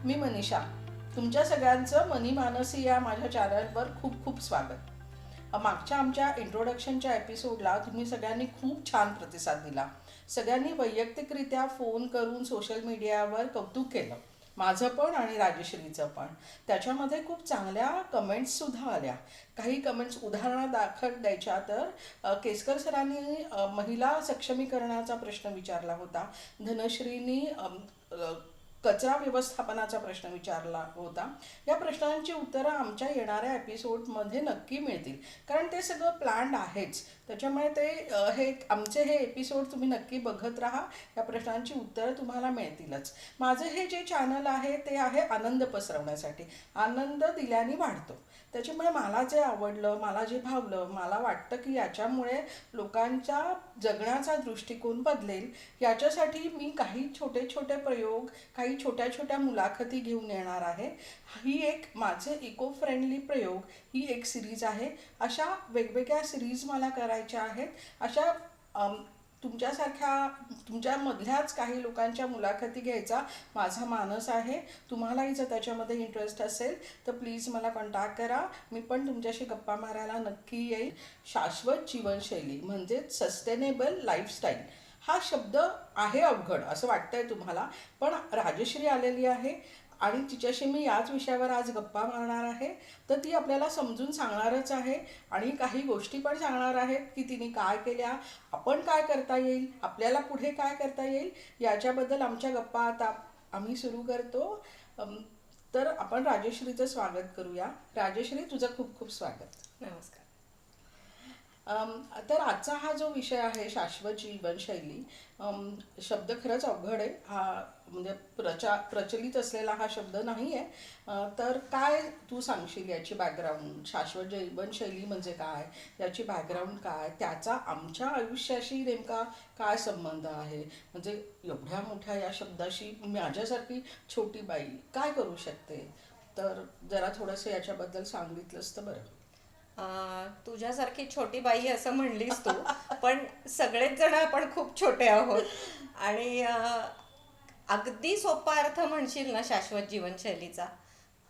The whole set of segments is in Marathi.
मी मनीषा. तुमच्या सगळ्यांचं मनी मानसी या माझ्या चॅनलवर खूप खूप स्वागत. मागच्या आमच्या इंट्रोडक्शनच्या एपिसोडला तुम्ही सगळ्यांनी खूप छान प्रतिसाद दिला. सगळ्यांनी वैयक्तिकरित्या फोन करून सोशल मीडियावर कौतुक केलं, माझं पण आणि राजश्रीचं पण. त्याच्यामध्ये खूप चांगल्या कमेंट्ससुद्धा आल्या. काही कमेंट्स उदाहरणादाखल द्यायच्या तर केसकर सरांनी महिला सक्षमीकरणाचा प्रश्न विचारला होता. धनश्रीनी कचरा व्यवस्थापनाचा प्रश्न विचारला होता. या प्रश्नांची उत्तरं आमच्या येणाऱ्या एपिसोडमध्ये नक्की मिळतील, कारण ते सगळं प्लॅन्ड आहेच. त्याच्यामुळे ते आमचे हे एपिसोड तुम्ही नक्की बघत राहा. या प्रश्नांची उत्तरं तुम्हाला मिळतीलच. माझं हे जे चॅनल आहे ते आहे आनंद पसरवण्यासाठी. आनंद दिल्याने वाढतो. त्याच्यामुळे मला जे आवडलं, मला जे भावलं, मला वाटतं की याच्यामुळे लोकांच्या जगण्याचा दृष्टिकोन बदलेल, याच्यासाठी मी काही छोटे छोटे प्रयोग, काही छोट्या छोट्या मुलाखती घेऊन येणार आहे. ही एक माझे इको फ्रेंडली प्रयोग ही एक सिरीज आहे. अशा वेगवेगळ्या सिरीज मला करायच्या आहेत. अशा तुमच्यामधल्याच काही लोकांच्या मुलाखती घ्यायचा माझा मानस आहे. तुम्हालाही जर त्याच्यामध्ये इंटरेस्ट असेल तर प्लीज मला कॉन्टॅक्ट करा. मी पण तुमच्याशी गप्पा मारायला नक्की येईल. शाश्वत जीवनशैली म्हणजेच सस्टेनेबल लाईफस्टाईल हा शब्द आहे अवघड असं वाटतंय तुम्हाला, पण राजश्री आलेली आहे आणि तिच्याशी मी याच विषयावर आज गप्पा मारणार आहे. तर ती आपल्याला समजून सांगणारच आहे आणि काही गोष्टी पण सांगणार आहेत की तिने काय केल्या, आपण काय करता येईल, आपल्याला पुढे काय करता येईल. याच्याबद्दल आमच्या गप्पा आता आम्ही सुरू करतो. तर आपण राजश्रीचं स्वागत करूया. राजश्री, तुझं खूप खूप स्वागत. नमस्कार. तर आजचा हा जो विषय आहे शाश्वत जीवनशैली, शब्द खरंच अवघड आहे. हा म्हणजे प्रचलित असलेला हा शब्द नाही आहे. तर काय तू सांगशील याची बॅकग्राऊंड? शाश्वत जीवनशैली म्हणजे काय, याची बॅकग्राऊंड काय, त्याचा आमच्या आयुष्याशी नेमका काय संबंध आहे? म्हणजे एवढ्या मोठ्या या शब्दाशी माझ्यासारखी छोटी बाई काय करू शकते? तर जरा थोडंसं याच्याबद्दल सांगितलंस तर बरं. तुझ्यासारखी छोटी बाई असं म्हणलीस तू, पण सगळेच जण आपण खूप छोटे आहोत. आणि अगदी सोपा अर्थ म्हणशील ना शाश्वत जीवनशैलीचा,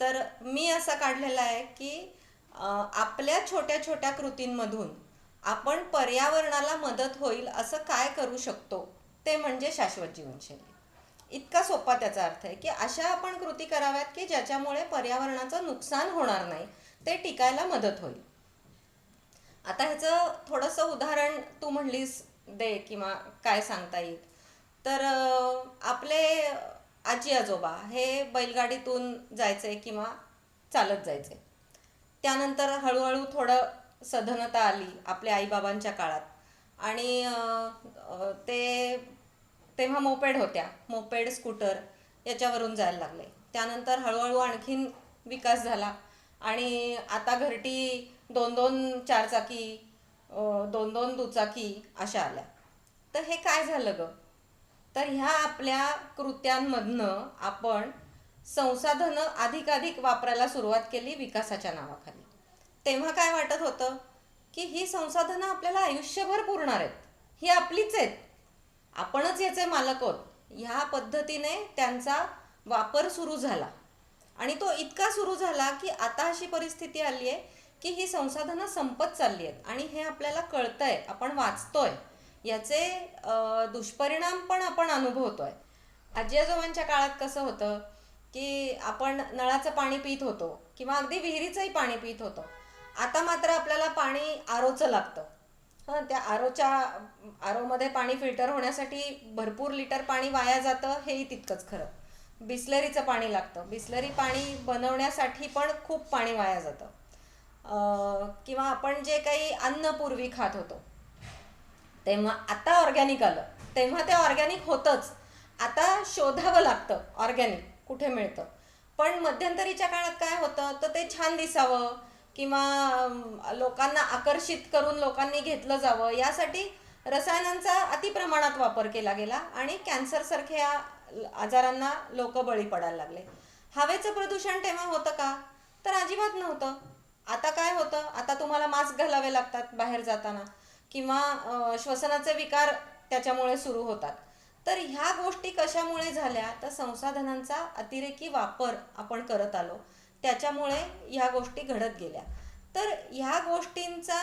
तर मी असा काढलेला आहे की आपल्या छोट्या छोट्या कृतींमधून आपण पर्यावरणाला मदत होईल असं काय करू शकतो, ते म्हणजे शाश्वत जीवनशैली. इतका सोपा त्याचा अर्थ आहे की अशा आपण कृती कराव्यात की ज्याच्यामुळे पर्यावरणाचं नुकसान होणार नाही, ते टिकायला मदत होईल. आता ह्याचं थोडंसं उदाहरण तू म्हणलीस दे किंवा काय सांगता येईल, तर आपले आजी आजोबा हे बैलगाडीतून जायचे किंवा चालत जायचे. त्यानंतर हळूहळू थोडं सधनता आली आपल्या आईबाबांच्या काळात आणि ते तेव्हा मोपेड होत्या, मोपेड स्कूटर याच्यावरून जायला लागले. त्यानंतर हळूहळू आणखीन विकास झाला आणि आता घरटी दोन दोन चारचाकी, दोन दोन दुचाकी अशा आल्या. तर हे काय झालं ग? तर ह्या आपल्या कृत्यांमधनं आपण संसाधनं अधिकाधिक वापरायला सुरुवात केली विकासाच्या नावाखाली. तेव्हा काय वाटत होतं की ही संसाधनं आपल्याला आयुष्यभर पुरणार आहेत, ही आपलीच आहेत, आपणच याचे मालक आहोत. ह्या पद्धतीने त्यांचा वापर सुरू झाला आणि तो इतका सुरू झाला की आता अशी परिस्थिती आली आहे की ही संसाधनं संपत चालली आहेत आणि हे आपल्याला कळतंय, आपण वाचतोय, याचे दुष्परिणाम पण आपण अनुभवतोय. आजी आजोबांच्या काळात कसं होतं की आपण नळाचं पाणी पित होतो किंवा अगदी विहिरीचंही पाणी पित होतो. आता मात्र आपल्याला पाणी आरोचं लागतं. त्या आरोमध्ये पाणी फिल्टर होण्यासाठी भरपूर लिटर पाणी वाया जातं, हेही तितकंच खरं. बिस्लरीचं पाणी लागतं, बिस्लरी पाणी बनवण्यासाठी पण खूप पाणी वाया जातं. किंवा आपण जे काही अन्न पूर्वी खात होतो, तेव्हा आता ऑर्गॅनिक आलं, तेव्हा ते ऑर्गॅनिक होतंच, आता शोधावं लागतं ऑर्गॅनिक कुठे मिळतं. पण मध्यंतरीच्या काळात काय होतं, तर ते छान दिसावं किंवा लोकांना आकर्षित करून लोकांनी घेतलं जावं यासाठी रसायनांचा अतिप्रमाणात वापर केला गेला आणि कॅन्सरसारख्या आजारांना लोक बळी पडायला लागले. हवेचं प्रदूषण तेव्हा होतं का? तर अजिबात नव्हतं. आता काय होतं, आता तुम्हाला मास्क घालावे लागतात बाहेर जाताना किंवा श्वसनाचे विकार त्याच्यामुळे सुरू होतात. तर ह्या गोष्टी कशामुळे झाल्या, तर संसाधनांचा अतिरेकी वापर आपण करत आलो, त्याच्यामुळे ह्या गोष्टी घडत गेल्या. तर ह्या गोष्टींचा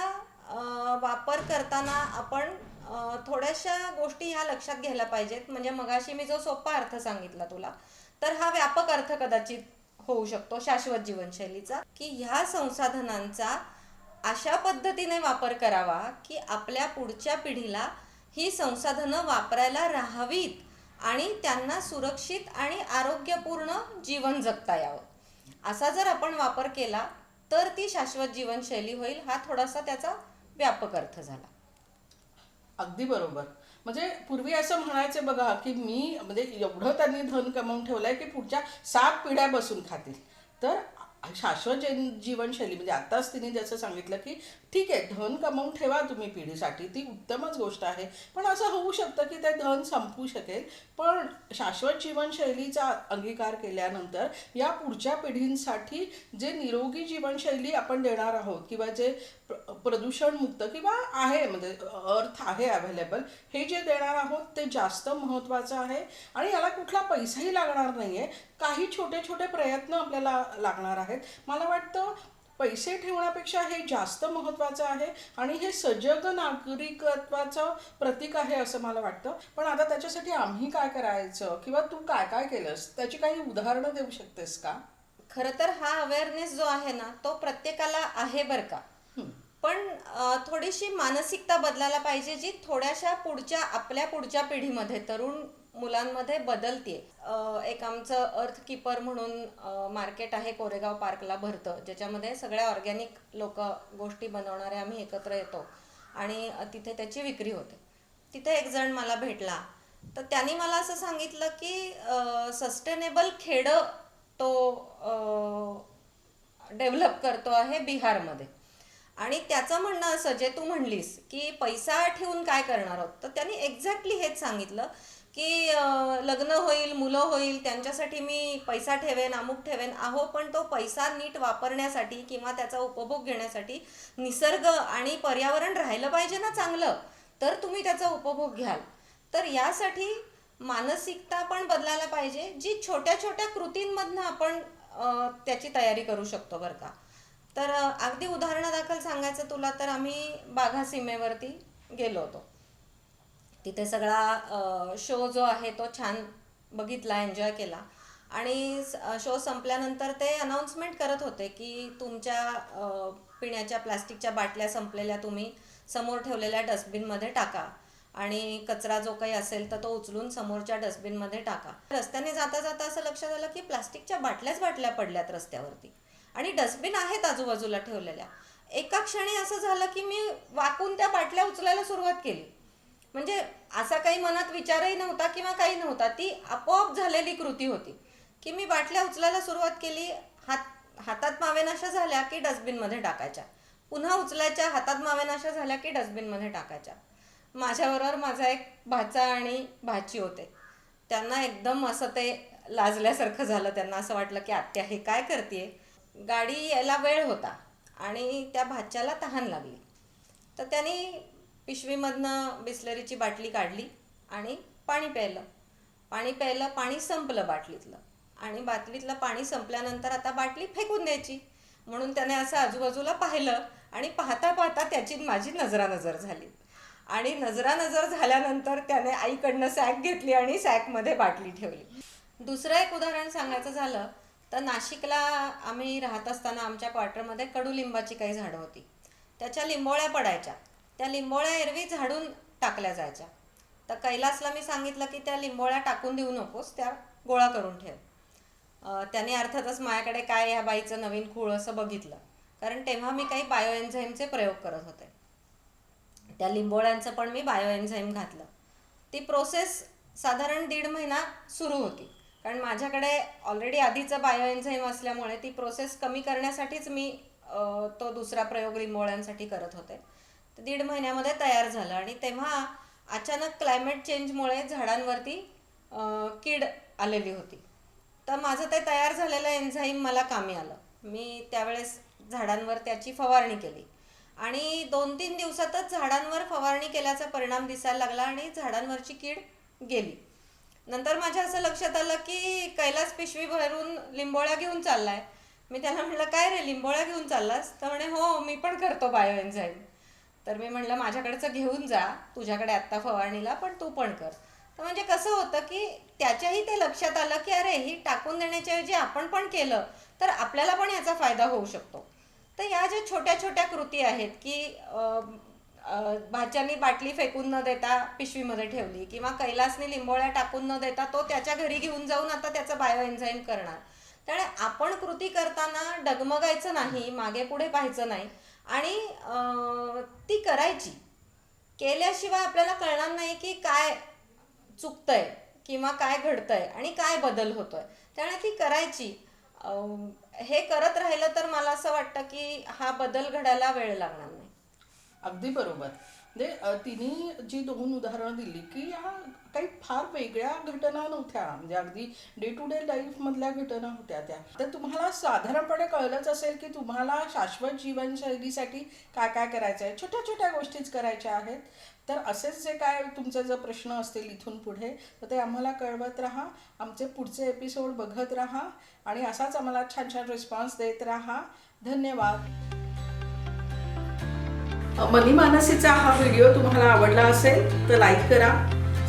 वापर करताना आपण थोड्याशा गोष्टी ह्या लक्षात घ्यायला पाहिजेत. म्हणजे मगाशी मी जो सोपा अर्थ सांगितला तुला, तर हा व्यापक अर्थ कदाचित होऊ शकतो शाश्वत जीवनशैलीचा, की ह्या संसाधनांचा अशा पद्धतीने वापर करावा की आपल्या पुढच्या पिढीला ही संसाधनं वापरायला राहावीत आणि त्यांना सुरक्षित आणि आरोग्यपूर्ण जीवन जगता यावं. असा जर आपण वापर केला तर ती शाश्वत जीवनशैली होईल. हा थोडासा त्याचा व्यापक अर्थ झाला. अगदी बरोबर. म्हणजे पूर्वी असं म्हणायचे बघा की मी म्हणजे एवढं त्यांनी धन कमवून ठेवलंय की पुढच्या 7 पिढ्या बसून खातील. तर शाश्वत जीवनशैली म्हणजे आताच तिने जसं सांगितलं की ठीक आहे, धन कमवून ठेवा तुम्ही पिढीसाठी, ती उत्तमच गोष्ट आहे. पण असं होऊ शकतं की ते धन संपू शकेल. पण शाश्वत जीवनशैलीचा अंगीकार केल्यानंतर या पुढच्या पिढींसाठी जे निरोगी जीवनशैली आपण देणार आहोत किंवा जे प्रदूषणमुक्त किंवा आहे म्हणजे अर्थ आहे अवेलेबल, हे जे देणार आहोत ते जास्त महत्त्वाचं आहे. आणि याला कुठला पैसाही लागणार नाही आहे. काही छोटे छोटे प्रयत्न आपल्याला लागणार आहेत. मला वाटतं पैसे ठेवण्यापेक्षा हे जास्त महत्त्वाचं आहे आणि हे सजग नागरिकत्वाचं प्रतीक आहे असं मला वाटतं. पण आता त्याच्यासाठी आम्ही काय करायचं किंवा तू काय काय केलंस त्याची काही उदाहरणं देऊ शकतेस का? खरं तर हा अवेअरनेस जो आहे ना, तो प्रत्येकाला आहे बरं का. पण थोडीशी मानसिकता बदलायला पाहिजे, जी थोड्याशा आपल्या पुढच्या पिढीमध्ये, तरुण मुलांमध्ये बदलते. एक आमचं अर्थ कीपर म्हणून मार्केट आहे, कोरेगाव पार्कला भरतं, ज्याच्यामध्ये सगळ्या ऑर्गॅनिक लोक गोष्टी बनवणारे आम्ही एकत्र येतो आणि तिथे त्याची विक्री होते. तिथे एक जण मला भेटला, तर त्यांनी मला असं सांगितलं की सस्टेनेबल खेडं तो डेव्हलप करतो आहे बिहारमध्ये. आणि त्याचं म्हणणं असं, जे तू म्हणलीस की पैसा ठेवून काय करणार आहोत, तर त्यांनी एक्झॅक्टली हेच सांगितलं की लग्न होईल, मुलं होईल, त्यांच्यासाठी मी पैसा ठेवेन, अमुक ठेवेन. अहो, पण तो पैसा नीट वापरण्यासाठी किंवा त्याचा उपभोग घेण्यासाठी निसर्ग आणि पर्यावरण राहिलं पाहिजे ना चांगलं, तर तुम्ही त्याचा उपभोग घ्याल. तर यासाठी मानसिकता पण बदलायला पाहिजे, जी छोट्या छोट्या कृतींमधनं आपण त्याची तयारी करू शकतो बरं का. तर अगदी उदाहरणादाखल सांगायचं तुला, तर आम्ही बाघा सीमेवरती गेलो होतो. तिथे सगळा शो जो आहे तो छान बघितला, एन्जॉय केला. आणि शो संपल्यानंतर ते अनाऊन्समेंट करत होते की तुमच्या पिण्याच्या प्लास्टिकच्या बाटल्या संपलेल्या तुम्ही समोर ठेवलेल्या डस्टबिनमध्ये टाका आणि कचरा जो काही असेल तर तो उचलून समोरच्या डस्टबिनमध्ये टाका. रस्त्याने जाता जाता असं लक्षात आलं की प्लास्टिकच्या बाटल्या पडल्यात रस्त्यावरती आणि डस्टबिन आहेत आजूबाजूला ठेवलेल्या. एका क्षणी असं झालं की मी वाकून त्या बाटल्या उचलायला सुरुवात केली. म्हणजे असा काही मनात विचारही नव्हता किंवा काही नव्हता, ती आपोआप झालेली कृती होती की मी बाटल्या उचलायला सुरुवात केली. हातात मावेनाशा झाल्या की डस्टबिनमध्ये टाकायच्या, पुन्हा उचलायच्या, हातात मावेनाशा झाल्या की डस्टबिनमध्ये टाकायच्या. माझ्याबरोबर माझा एक भाचा आणि भाची होते. त्यांना एकदम असं ते लाजल्यासारखं झालं. त्यांना असं वाटलं की आत्या हे काय करतेय. गाडी यायला वेळ होता आणि त्या भाच्याला तहान लागली, तर त्यांनी पिशवीमधनं बिस्लरीची बाटली काढली आणि पाणी प्यायलं. पाणी संपलं बाटलीतलं आणि बाटलीतलं पाणी संपल्यानंतर आता बाटली फेकून द्यायची म्हणून त्याने असं आजूबाजूला पाहिलं आणि पाहता पाहता त्याची माझी नजरानजर झाली. आणि नजरानजर झाल्यानंतर त्याने आईकडनं सॅक घेतली आणि सॅकमध्ये बाटली ठेवली. दुसरं एक उदाहरण सांगायचं झालं तर नाशिकला आम्ही राहत असताना आमच्या क्वार्टरमध्ये कडुलिंबाची काही झाडं होती. त्याच्या लिंबोळ्या पडायच्या. त्या लिंबोळ्या एरवी झाडून टाकल्या जायच्या. तर कैलासला मी सांगितलं की त्या लिंबोळ्या टाकून देऊ नकोस, त्या गोळा करून ठेव. त्याने अर्थातच माझ्याकडे काय ह्या बाईचं नवीन खूळ असं बघितलं, कारण तेव्हा मी काही बायो एन्झाईमचे प्रयोग करत होते. त्या लिंबोळ्यांचं पण मी बायो एन्झाईम घातलं. ती प्रोसेस साधारण 1.5 महिना सुरू होती, कारण माझ्याकडे ऑलरेडी आधीचं बायो एन्झाईम असल्यामुळे ती प्रोसेस कमी करण्यासाठीच मी तो दुसरा प्रयोग लिंबोळ्यांसाठी करत होते. तर 1.5 महिन्यामध्ये तयार झालं. आणि तेव्हा अचानक क्लायमेट चेंजमुळे झाडांवरती कीड आलेली होती. तर माझं ते तयार झालेलं एन्झाईम मला कामी आलं. मी त्यावेळेस झाडांवर त्याची फवारणी केली आणि 2-3 दिवसातच झाडांवर फवारणी केल्याचा परिणाम दिसायला लागला आणि झाडांवरची कीड गेली. नंतर माझ्या असं लक्षात आलं की कैलास पिशवी भरून लिंबोळ्या घेऊन चाललाय. मी त्याला म्हटलं, काय रे लिंबोळ्या घेऊन चाललास? तर म्हणे, हो मी पण करतो बायो एन्झाईम. तर मी म्हटलं, माझ्याकडचं घेऊन जा, तुझ्याकडे आत्ता फवारणीला, पण तू पण कर. तर म्हणजे कसं होतं की त्याच्याही ते लक्षात आलं की अरे ही टाकून देण्याच्या ऐवजी आपण पण केलं तर आपल्याला पण याचा फायदा होऊ शकतो. तर या ज्या छोट्या छोट्या कृती आहेत की भाच्यानी बाटली फेकून न देता पिशवीमध्ये ठेवली, किंवा कैलासने लिंबोळ्या टाकून न देता तो त्याच्या घरी घेऊन जाऊन आता त्याचं बायो एन्झाईम करणार. त्यामुळे आपण कृती करताना डगमगायचं नाही, मागे पुढे पाहायचं नाही, आणि ती करायची. केल्याशिवाय आपल्याला कळणार नाही की काय चुकतंय किंवा काय घडतंय आणि काय बदल होतोय. त्यामुळे ती करायची. हे करत राहिलं तर मला असं वाटतं की हा बदल घडायला वेळ लागणार नाही. अगदी बरोबर. म्हणजे तिने जी 2 उदाहरणं दिली की ह्या काही फार वेगळ्या घटना नव्हत्या, म्हणजे अगदी डे टू डे लाईफमधल्या घटना होत्या त्या. तर तुम्हाला साधारणपणे कळलंच असेल की तुम्हाला शाश्वत जीवनशैलीसाठी काय काय करायचं आहे. छोट्या छोट्या गोष्टीच करायच्या आहेत. तर असेच जे काय तुमचे जर प्रश्न असतील इथून पुढे तर ते आम्हाला कळवत राहा, आमचे पुढचे एपिसोड बघत राहा आणि असाच आम्हाला छान छान रिस्पॉन्स देत राहा. धन्यवाद. मनी मानसीचा हा व्हिडिओ तुम्हाला आवडला असेल तर लाईक करा,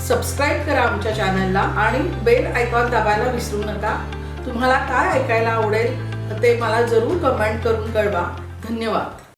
सबस्क्राईब करा आमच्या चॅनलला आणि बेल आयकॉन दाबायला विसरू नका. तुम्हाला काय ऐकायला आवडेल ते मला जरूर कमेंट करून कळवा. धन्यवाद.